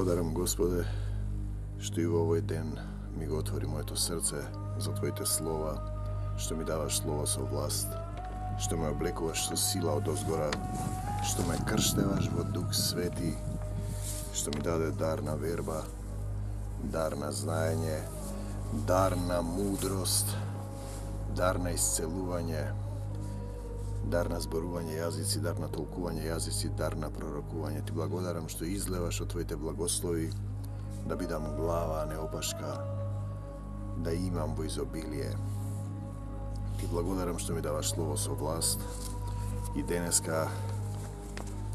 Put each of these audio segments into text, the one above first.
Благодарам, Господе, што и во овој ден ми го отвори моето срце за Твоите слова, што ми даваш слово со власт, што ме облекуваш со сила од озгора, што ме крштеваш во Дух Свети, што ми даде дар на верба, дар на знаење, дар на мудрост, дар на исцелување, дар на зборување јазици, дар на толкување јазици, дар на пророкување. Ти благодарам што излеваш од Твоите благослови, да бидам глава, а не опашка, да имам во изобилие. Ти благодарам што ми даваш слово со власт и денеска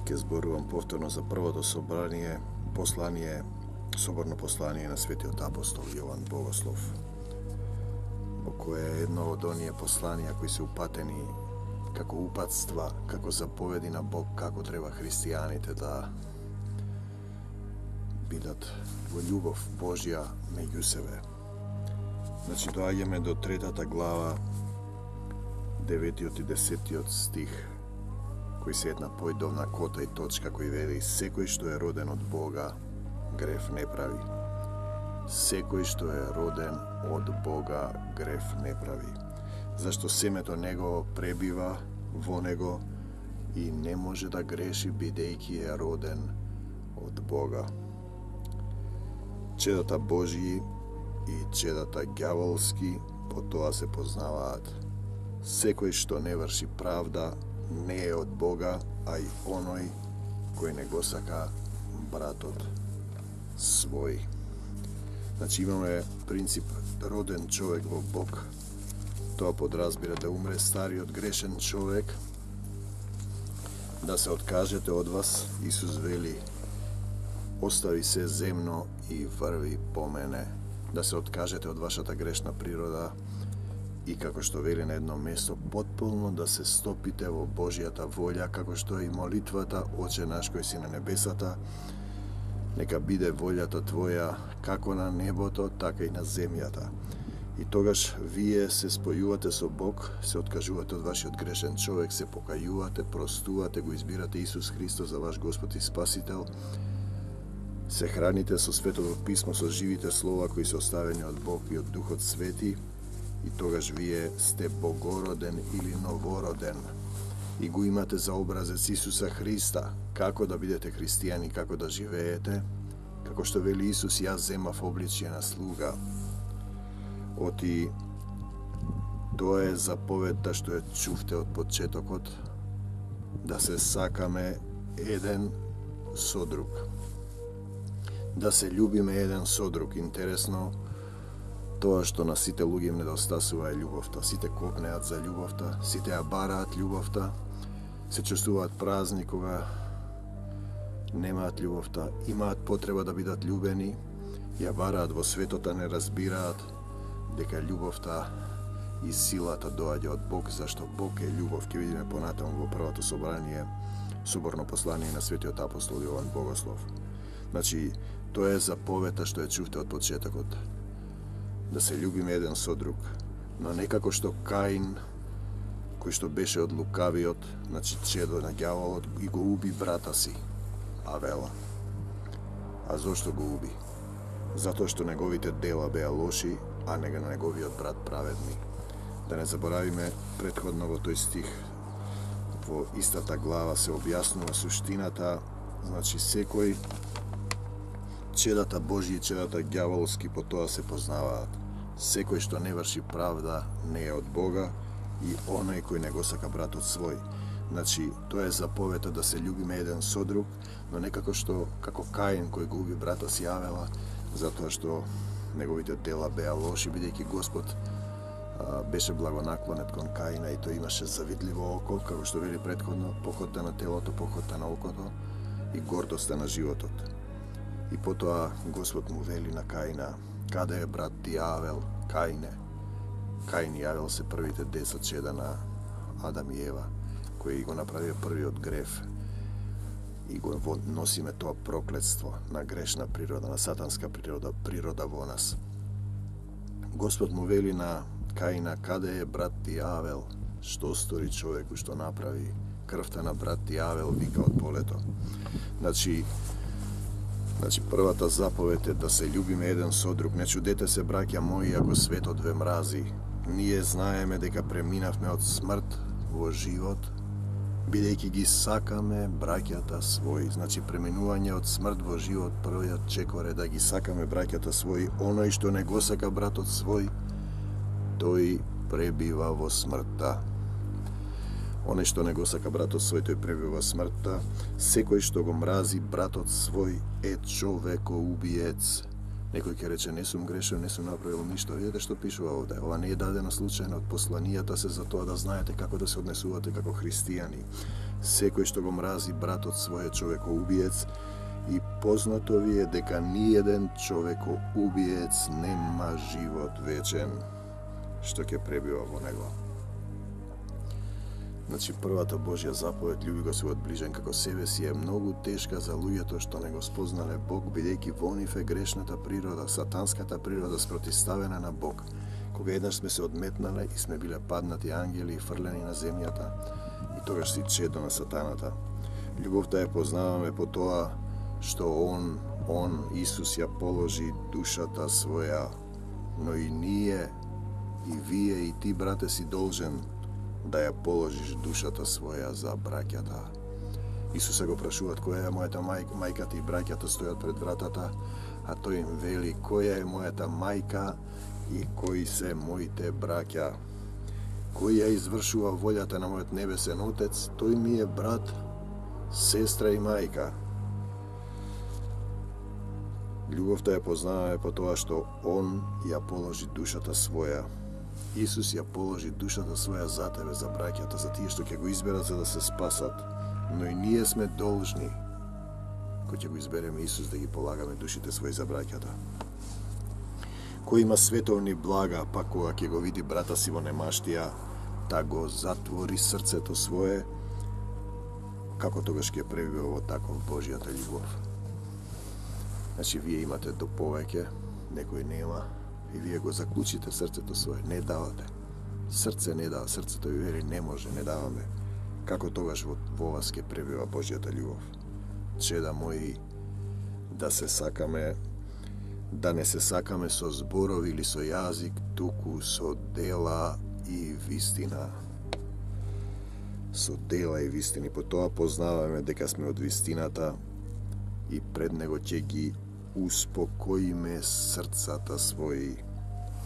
ќе зборувам повторно за првото соборно послание на светиот апостол Јован Богослов, во кое е едно од оние посланија кои се упатени како упатства, како заповеди на Бог, како треба христијаните да бидат во љубов Божја меѓу себе. Значи, доаѓаме до 3 глава, 9 и 10 стих, кои се една појдовна кота и точка кој вели: секој што е роден од Бога, греф не прави. Секој што е роден од Бога, греф не прави. Зашто семето негово пребива во него и не може да греши, бидејќи е роден од Бога. Чедата Божји и чедата ѓаволски по тоа се познаваат. Секој што не врши правда не е од Бога, а и оној кој не го сака братот свој. Значи, имаме принцип роден човек во Бог. Тоа подразбира да умре стариот грешен човек, да се откажете од вас. Исус вели: остави се земно и врви по мене. Да се откажете од вашата грешна природа и, како што вели на едно место, потполно да се стопите во Божјата волја, како што и молитвата: Оче наш кој си на небесата, нека биде волјата Твоја како на небото, така и на земјата. И тогаш вие се спојувате со Бог, се откажувате од вашиот грешен човек, се покајувате, простувате, го избирате Исус Христос за ваш Господ и Спасител, се храните со Светото Писмо, со живите слова кои се оставени од Бог и од Духот Свети, и тогаш вие сте богороден или новороден и го имате за образец Исуса Христа. Како да бидете христијани, како да живеете, како што вели Исус: јас земав обличје на слуга. Оти тоа е заповедта што ја чувте од почетокот, да се сакаме еден со друг, да се љубиме еден со друг. Интересно, тоа што на сите луѓе им недостасува е љубовта. Сите копнеат за љубовта, сите ја бараат љубовта, се чувствуваат празни кога немаат љубовта, имаат потреба да бидат љубени, ја бараат во светот, а не разбираат дека љубовта и силата доаѓа од Бог, зашто Бог е љубов. Ќе видиме понатаму во првото соборно послание на светиот апостол Јован Богослов. Значи, тоа е заповета што ја чувте од почетокот, да се љубиме еден со друг, но не како што Каин, кој што беше од лукавиот, значи чедо на ѓаволот, и го уби брата си Авела. А зошто го уби? Затоа што неговите дела беа лоши, а не неговиот брат праведни. Да не заборавиме, претходно во тој стих, во истата глава се објаснува суштината. Значи, секој, чедата Божји и чедата ѓаволски по тоа се познаваат. Секој што не врши правда не е од Бога, и оној кој не го сака братот свој. Значи, тоа е заповета да се љубиме еден со друг, но не како Каин кој го уби брата си Авела, затоа што неговите дела беа лоши, бидејќи Господ беше благонаклонет кон Каина и тој имаше завидливо око, како што вели претходно: похота на телото, похота на окото и гордоста на животот. И потоа Господ му вели на Каина: каде е брат ти Авел, Каине? Каин и Авел се првите 10 чеда на Адам и Ева, кои го направија првиот греф, и го носиме тоа проклетство на грешна природа, на сатанска природа во нас. Господ му вели на Каина: каде е брат ти Авел? Што стори човеку, што направи? Крвта на брат ти Авел вика од полето. Значи, Значи, првата заповед е да се љубиме еден со друг. Не чудете се, браќа мои, ако светот ве мрази. Ние знаеме дека преминавме од смрт во живот, бидејќи ги сакаме браќата своји. Значи, преминување од смрт во живот, првиот чекор е да ги сакаме браќата своји. Оној што не го сака братот свој, тој пребива во смртта. Оној што не го сака братот свој, тој пребива во смртта. Секој што го мрази братот свој е човекоубиец. Некој ќе рече, не сум грешен, не сум направил ништо. Видете што пишува овде. Ова не е дадено случајно, од посланијата се за тоа да знаете како да се однесувате како христијани. Секој што го мрази братот свој е човекоубиец и познато ви е дека ниеден човекоубиец нема живот вечен, што ќе пребива во него. Значи, првата Божја заповед, љуби го својот ближен како себе си, е многу тешка за луѓето што не го спознале Бог, бидејќи во нив е грешната природа, сатанската природа спротивставена на Бог. Кога еднаш сме се одметнале и сме биле паднати ангели и фрлени на земјата, и тогаш си чедо на сатаната. Љубовта ја познаваме по тоа што Он, Исус, ја положи душата своја, но и ние, и вие, и ти, брате, си должен да ја положиш душата своја за браќата. Исуса го прашуваат која е мојата мајката и браќата стојат пред вратата, а тој им вели која е мојата мајка и кои се моите браќа. Кој ја извршува волјата на мојот небесен Отец, тој ми е брат, сестра и мајка. Љубовта ја познаваме по тоа што Он ја положи душата своја. Исус ја положи душата своја за тебе, за браќата, за тие што ќе го изберат за да се спасат. Но и ние сме должни, кој ќе го избереме Исус, да ги полагаме душите своји за браќата. Кој има световни блага, па кога ќе го види брата си во немаштија, да го затвори срцето свое, како тогаш ќе пребива во таков Божјата љубов. Значи, вие имате до повеќе, некој нема, и вие го заклучите срцето свое, не давате. Срце не дава, срцето ви вели не може, не даваме. Како тогаш во вас ќе пребива Божјата љубов? Чеда мои, да се сакаме, да не се сакаме со зборови или со јазик, туку со дела и вистина. Со дела и вистини, по тоа познаваме дека сме од вистината и пред него ќе ги успокоиме срцата своји,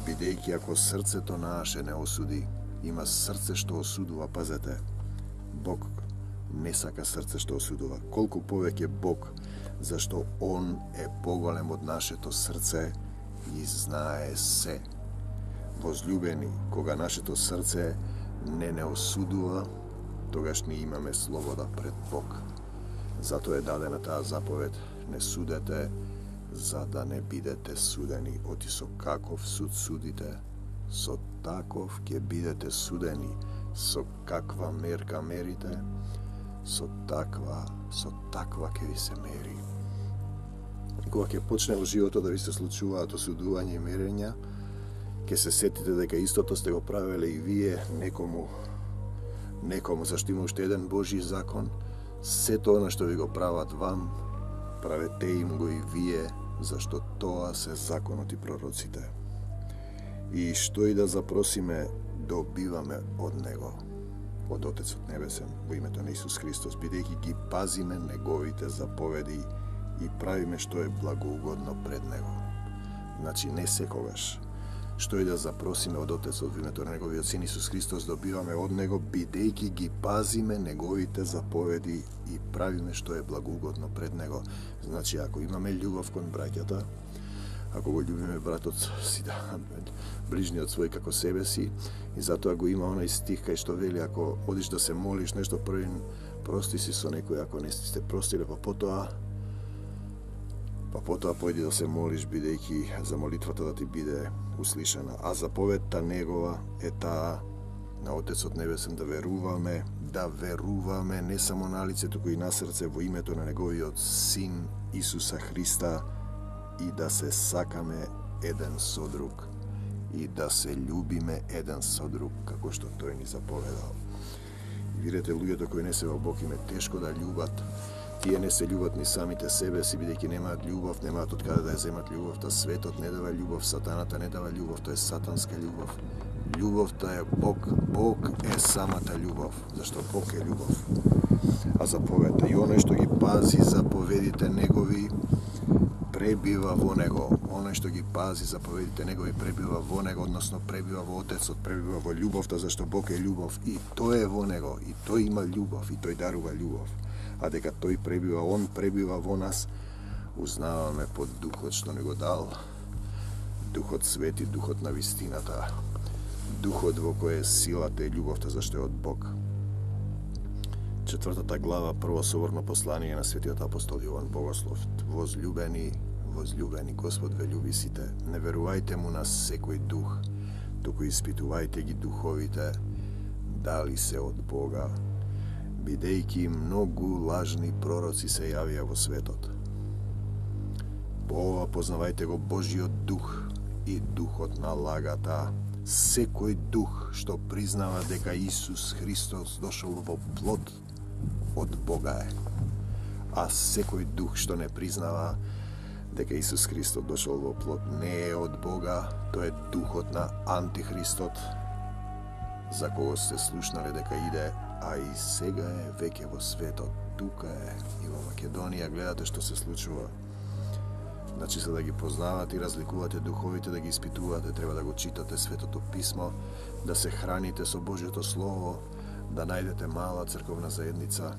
бидејќи ако срцето наше не осуди, има срце што осудува, пазете, Бог не сака срце што осудува. Колку повеќе Бог, зашто Он е поголем од нашето срце и знае се. Возлюбени, кога нашето срце не осудува, тогаш ние имаме слобода пред Бог. Затоа е дадена таа заповед, не судете, за да не бидете судени. Оти со каков суд судите, со таков ќе бидете судени. Со каква мерка мерите, со таква ќе ви се мери. Кога ќе почне во животот да ви се случуваат осудување и мерења, ќе се сетите дека истото сте го правеле и вие некому, зашто има уште еден Божји закон. Сето она што ви го прават вам, правете им го и вие, зашто тоа се законот и пророците. И што и да запросиме, добиваме од Него, од Отецот Небесен, во името на Исус Христос, бидејќи ги пазиме Неговите заповеди и правиме што е благоугодно пред Него. Значи, не секогаш. Што и да запросиме од Отецот во името на Неговиот Син Исус Христос, добиваме од Него, бидејќи ги пазиме Неговите заповеди и правиме што е благоугодно пред Него. Значи, ако имаме љубов кон браќата, ако го љубиме братот си, ближниот свој како себе си, и затоа го има онај стих кај што вели, ако одиш да се молиш нешто први, прости си со некој, ако не сте простиле, па потоа појди да се молиш, бидејќи за молитвата да ти биде услишана. А заповедта Негова е таа на Отецот Небесен да веруваме не само на лице, туку и на срце во името на Неговиот Син Исуса Христа, и да се сакаме еден со друг и да се љубиме еден со друг, како што Тој ни заповедал. И видите, луѓето кои не се во Бог им е тешко да љубат, Тие не се љубат ни самите себе си, бидејќи немаат љубов, немаат од каде да ја земат љубовта. Светот не дава љубов, сатаната не дава љубов, тоа е сатанска љубов. Љубовта е Бог, Бог е самата љубов, зашто Бог е љубов. А заповедта и оној што ги пази заповедите негови, пребива во него. Оној што ги пази заповедите негови пребива во него, односно пребива во Отецот, пребива во љубовта, зашто Бог е љубов и тој е во него, и тој има љубов, и тој дарува љубов. А дека тој пребива, он пребива во нас, узнаваме под Духот што ни го дал, Духот Свети, Духот на вистината, Духот во кој е силата и љубовта, зашто е од Бог. 4 глава, прво соборно послание на светиот апостол Јован Богослов. Возлюбени, возлюбени, Господ ве љуби сите. Не верувајте му на секој дух, туку испитувајте ги духовите, дали се од Бога, бидејќи многу лажни пророци се јавија во светот. По ова познавајте го Божиот дух и духот на лагата. Секој дух што признава дека Исус Христос дошол во плод, од Бога е. А секој дух што не признава дека Исус Христос дошол во плод, не е од Бога, тој е духот на Антихристот, за кого сте слушнале дека иде, а и сега е веќе во светот. Тука е и во Македонија, гледате што се случува. Значи се да ги познавате и разликувате духовите, да ги испитувате, треба да го читате Светото Писмо, да се храните со Божјото Слово, да најдете мала црковна заедница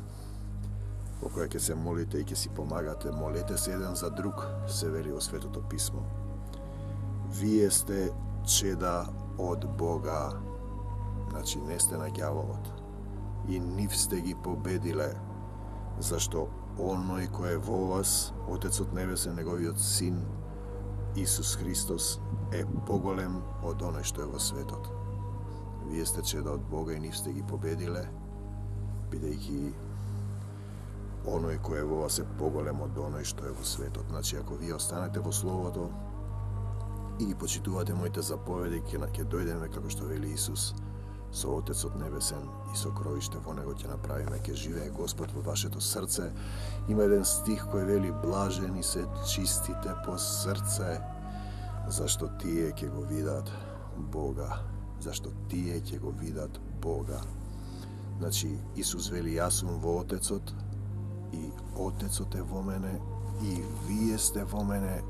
во која ќе се молите и ќе си помагате. Молете се еден за друг, се вели во Светото Писмо. Вие сте чеда од Бога, значи не сте на ѓаволот, и нив сте ги победиле, зашто оној кој е во вас, Отецот Небесен, неговиот Син, Исус Христос, е поголем од оној што е во светот. Вие сте чеда од Бога и нив сте ги победиле, бидејќи оној кој е во вас е поголем од оној што е во светот. Значи, ако вие останете во Словото и ги почитувате моите заповеди, ќе дојдеме, како што вели Исус, со Отецот Небесен и со кровиште во него ќе направиме, ќе живее Господ во вашето срце. Има еден стих кој вели: блажени се чистите по срце, зашто тие ќе го видат Бога. Зашто тие ќе го видат Бога. Значи, Исус вели: јас сум во Отецот и Отецот е во мене, и вие сте во мене,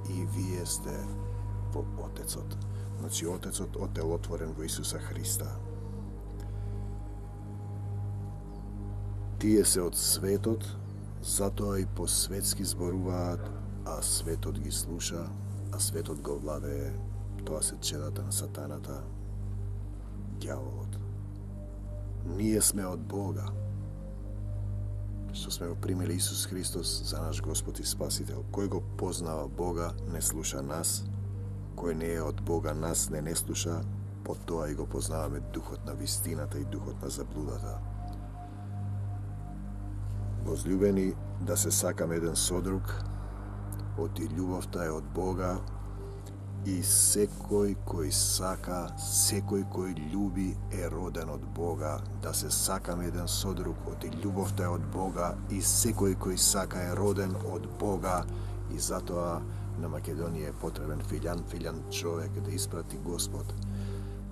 и вие сте во Отецот. Значи, Отецот отелотворен во Исуса Христа. Тие се од светот, затоа и по светски зборуваат, а светот ги слуша, а светот го владее. Тоа се чедата на сатаната, ѓаволот. Ние сме од Бога, што сме го примили Исус Христос за наш Господ и Спасител. Кој го познава Бога, не слуша нас. Кој не е од Бога, нас не слуша. По тоа и го познаваме духот на вистината и духот на заблудата. Возлюбени, да се сакаме еден со друг, оти љубовта е од Бога, и секој кој сака, секој кој љуби е роден од Бога. Да се сакаме еден со друг, оти љубовта е од Бога, и секој кој сака е роден од Бога. И затоа на Македонија е потребен филјан човек да испрати Господ,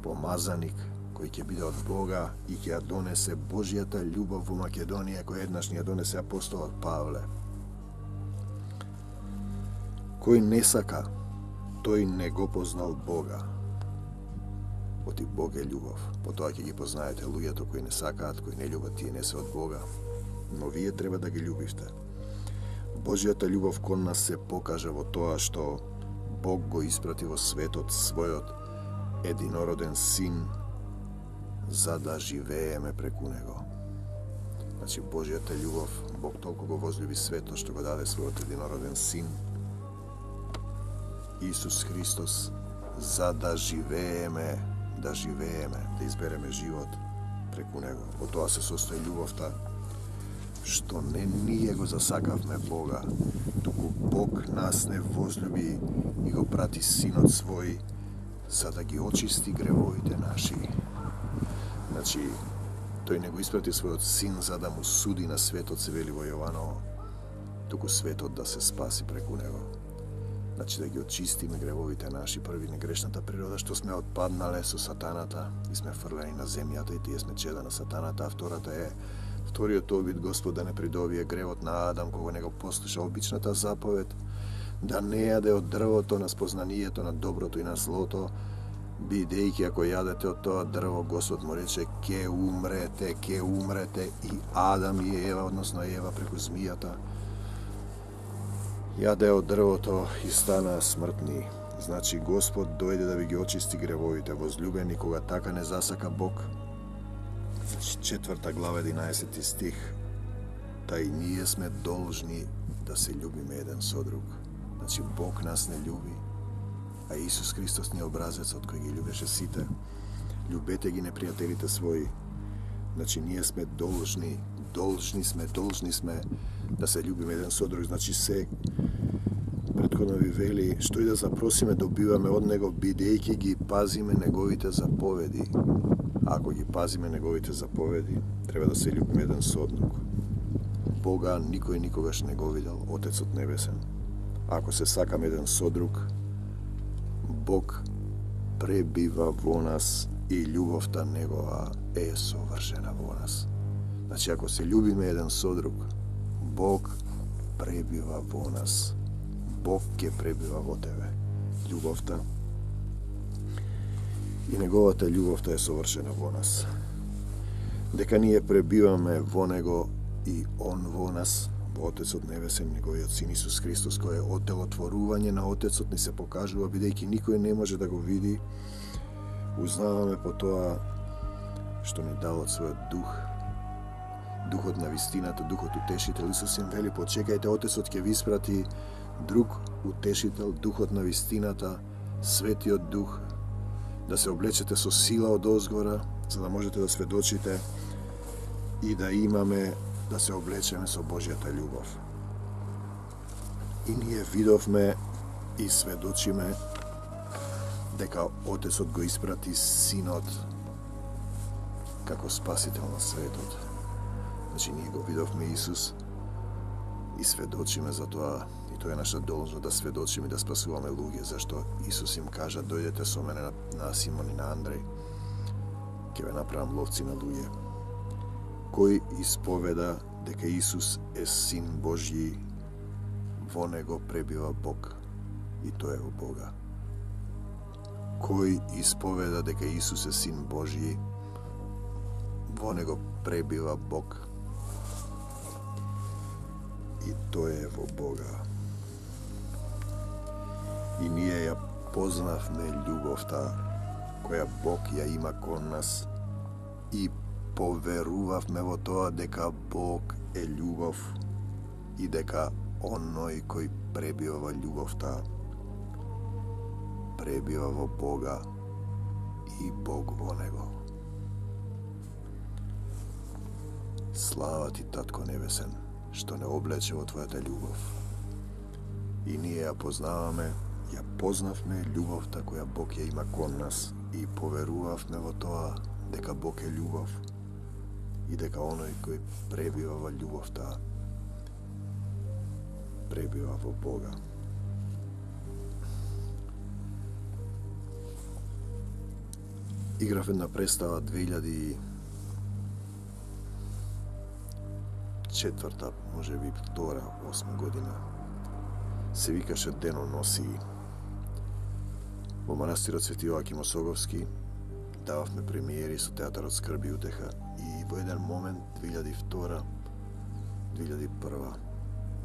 помазаник кој ќе биде од Бога и ќе ја донесе Божјата љубов во Македонија, кој еднаш ни ја донесе апостолот Павле. Кој не сака, тој не го познал Бога. Оти Бог е љубов. Потоа ќе ги познаете луѓето кои не сакаат, кои не љубат, тие не се од Бога. Но вие треба да ги љубивте. Божјата љубов кон нас се покажа во тоа што Бог го испрати во светот својот единороден Син, за да живееме преку Него. Значи, Божјата љубов, Бог толку го возлюби светот што го даде својот единороден Син, Исус Христос, за да живееме, да избереме живот преку Него. Во тоа се состои љубовта, што не ние го засакавме Бога, туку Бог нас не возлюби и го прати Синот свој, за да ги очисти гревовите наши. Значи, Тој не го испрати својот син за да му суди на светот, се вели во Јованово, туку светот да се спаси преку него. Значи да ги очистиме гревовите наши, први на грешната природа, што сме отпаднале со сатаната и сме фрлени на земјата и тие сме чеда на сатаната, а вториот обид Господ да не придобие гревот на Адам, кога не го послуша обичната заповед, да не јаде од дрвото на спознанието на доброто и на злото, бидејќи ако јадете од тоа дрво, Господ му рече, ке умрете, и Адам и Ева, односно Ева преку змијата, јаде од дрвото и стана смртни. Значи Господ дојде да ви ги очисти гревовите, возлюбени, кога така не засака Бог. Значи 4 глава 11 стих. Та и ние сме должни да се љубиме еден со друг. Значи Бог нас не љуби, а Исус Христос ни е образецот кој ги љубеше сите. Љубете ги непријателите своји. Значи ние сме должни сме да се љубиме еден со друг. Значи се претходно ви вели, што и да запросиме, добиваме од Него, бидејќи ги пазиме Неговите заповеди. Ако ги пазиме Неговите заповеди, треба да се љубиме еден со друг. Бога никој никогаш не го видел, Отецот Небесен. Ако се сакаме еден со друг, Бог пребива во нас и љубовта Негова е совршена во нас. Значи, ако се љубиме еден со друг, Бог пребива во нас. Бог ќе пребива во тебе. Љубовта и Неговата љубовта е совршена во нас. Дека ние пребиваме во Него и Он во нас, во Отецот Небесен, Неговиот Син Исус Христос, кој е оделотворување на Отецот, ни се покажува, бидејќи никој не може да го види. Узнаваме по тоа што ни дал од својот дух, духот на вистината, духот утешител. Исус им вели, почекајте, Отецот ќе ви испрати друг утешител, духот на вистината, Светиот Дух, да се облечете со сила од озгора, за да можете да сведочите и да имаме, да се облечеме со Божјата љубов. И ние видовме и сведочиме дека Отецот го испрати Синот како Спасител на светот. Значи, ние го видовме Исус и сведочиме за тоа. И тоа е наша должност, да сведочиме, да спасуваме луѓе, зашто Исус им кажа, дојдете со мене на Симон и на Андреј, ќе ве направам ловци на луѓе. Кој исповеда дека Исус е Син Божји, во Него пребива Бог и тој е во Бога. Кој исповеда дека Исус е Син Божји, во Него пребива Бог и тој е во Бога. И ние ја познавме љубовта која Бог ја има кон нас и поверувавме во тоа дека Бог е љубов и дека оној кој пребива во љубовта пребива во Бога и Бог во него. Слава ти, Татко Небесен, што не облече во Твојата љубов. И ние ја познаваме, ја познавме љубовта која Бог ја има кон нас и поверувавме во тоа дека Бог е љубов и дека оној кој пребива во љубовта пребива во Бога. Играв една представа 2004, може би 2008 година. Се викаше Деноносии. Во манастирот Свети Јоаким Осоговски дававме премиери со театарот Скрби и утеха и во еден момент 2002-2001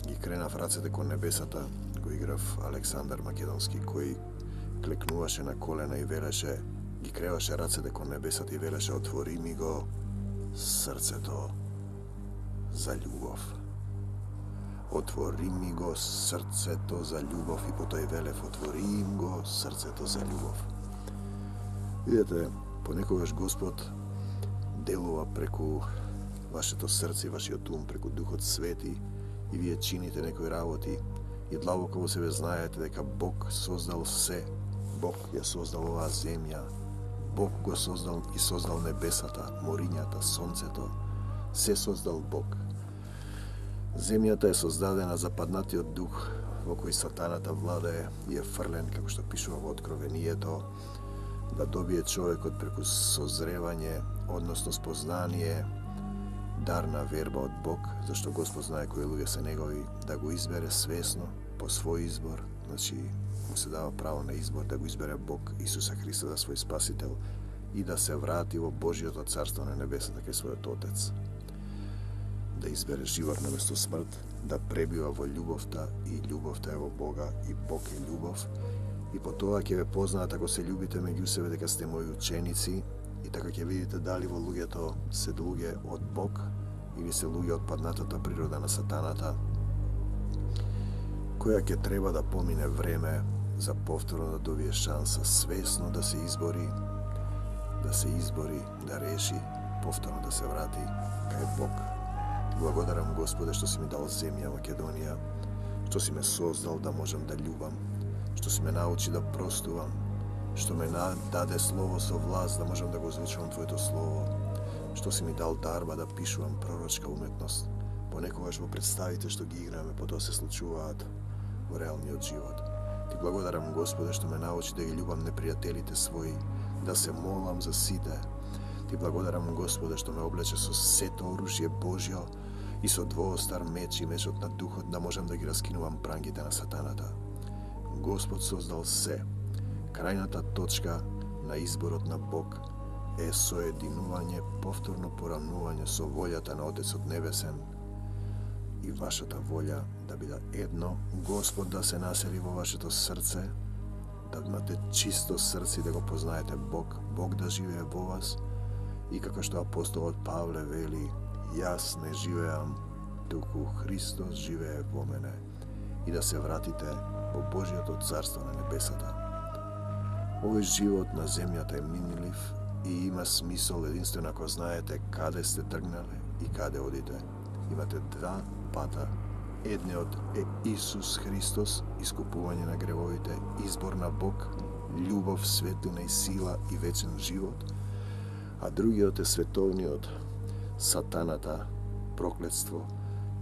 ги кренав рацете кон небесата, го играв Александар Македонски, кој клекнуваше на колена и велеше, ги креваше рацете кон небесата и велеше, отвори ми го срцето за љубов. Отвори ми го срцето за љубов и потоа велев, отвори им го срцето за љубов. Видете, понекогаш Господ делува преку вашето срце и вашиот ум, преку Духот Свети, и вие чините некои работи и длабоко во себе знаете дека Бог создал се. Бог ја создал оваа земја, Бог го создал и создал небесата, морињата, сонцето. Се создал Бог. Земјата е создадена за паднатиот дух во кој сатаната владее и е фрлен, како што пишува во Откровението, да добие човекот преку созревање, односно спознание, дар на верба од Бог, зашто Господ знае кои луѓе се негови, да го избере свесно, по свој избор, значи му се дава право на избор да го избере Бог Исуса Христа за свој спасител и да се врати во Божјото царство на небесата кај својот Отец. Да избере живот наместо смрт, да пребива во љубовта и љубовта е во Бога и Бог е љубов. И по тоа ќе ве познаат ако се љубите меѓу себе дека сте мои ученици и така ќе видите дали во луѓето се луѓе од Бог или се луѓе од паднатата природа на сатаната, која ќе треба да помине време за повторно да добие шанса свесно да се избори, да реши, повторно да се врати кај Бог. Благодарам Господе што си ми дал земја Македонија, што си ме создал да можам да љубам, што си ме научи да простувам, што ме даде слово со власт да можам да го звучувам Твоето слово, што си ми дал дарба да пишувам пророчка уметност. Понекогаш во представите што ги играме, потоа се случуваат во реалниот живот. Ти благодарам Господе што ме научи да ги љубам непријателите своји, да се молам за сите. Ти благодарам Господе што ме облече со сето оружје Божјо и со двоостар меч и мечот на духот да можам да ги раскинувам прангите на сатаната. Господ создал се. Крајната точка на изборот на Бог е соединување, повторно порамнување со волјата на Отецот Небесен и вашата волја да биде едно, Господ да се насели во вашето срце, да имате чисто срце и да го познаете Бог, Бог да живее во вас и како што апостолот Павле вели, јас не живеам, туку Христос живее во мене, и да се вратите во Божјото царство на небесата. Овој живот на земјата е минлив и има смисол единствено ако знаете каде сте тргнале и каде одите. Имате два пата. Едниот е Исус Христос, искупување на гревовите, избор на Бог, љубов, светлина и сила и вечен живот, а другиот е световниот, сатаната, проклетство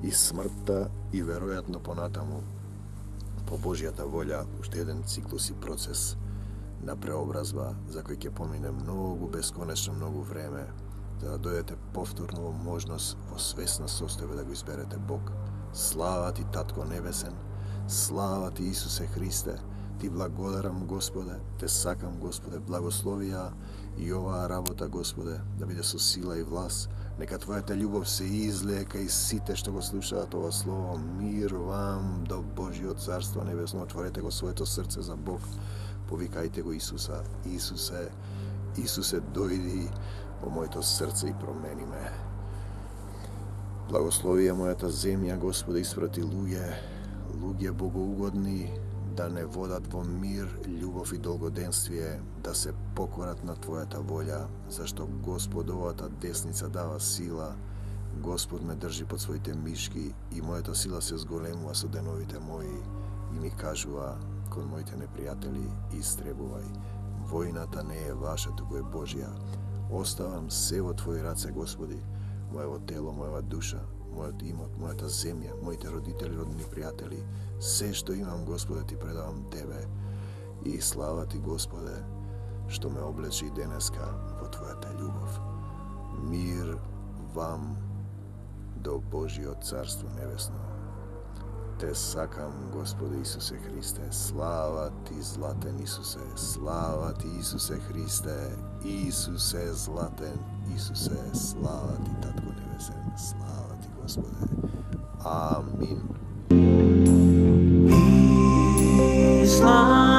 и смртта и веројатно понатаму по Божјата волја уште еден циклус и процес на преобразба за кој ќе помине многу, бесконечно многу време, за да дојдете повторно во можност во свесна состојба да го изберете Бог. Слава Ти, Татко Небесен, слава Ти, Исусе Христе, Ти благодарам, Господе, Те сакам, Господе, благослови ја и оваа работа, Господе, да биде со сила и власт. Нека Твојата љубов се излее кај сите што го слушаат ова слово. Мир вам до Божјиот царство небесно. Отворете го своето срце за Бог. Повикајте го Исуса. Исусе, Исусе, дојди во моето срце и промени ме. Благослови ја мојата земја, Господе, испрати луѓе богоугодни, да не водат во мир, љубов и долгоденствие, да се покорат на Твојата волја, зашто Господовата десница дава сила, Господ ме држи под своите мишки и мојата сила се зголемува со деновите мои и ми кажува кон моите непријатели истребувај. Војната не е ваша, туку е Божја. Оставам се во Твои раце, Господи, моето тело, моја душа, мојот имот, мојата земја, моите родители, родни пријатели, се што имам, Господе, Ти предавам Тебе. И слава Ти, Господе, што ме облечи и денеска во Твојата љубов. Мир вам до Божјиот царство небесно. Те сакам, Господи Исусе Христе, слава Ти, златен Исусе, слава Ти, Исусе Христе, Исусе златен, Исусе, слава Ти, Татко Небесен, слава Ти, Господе. Амин. Islam.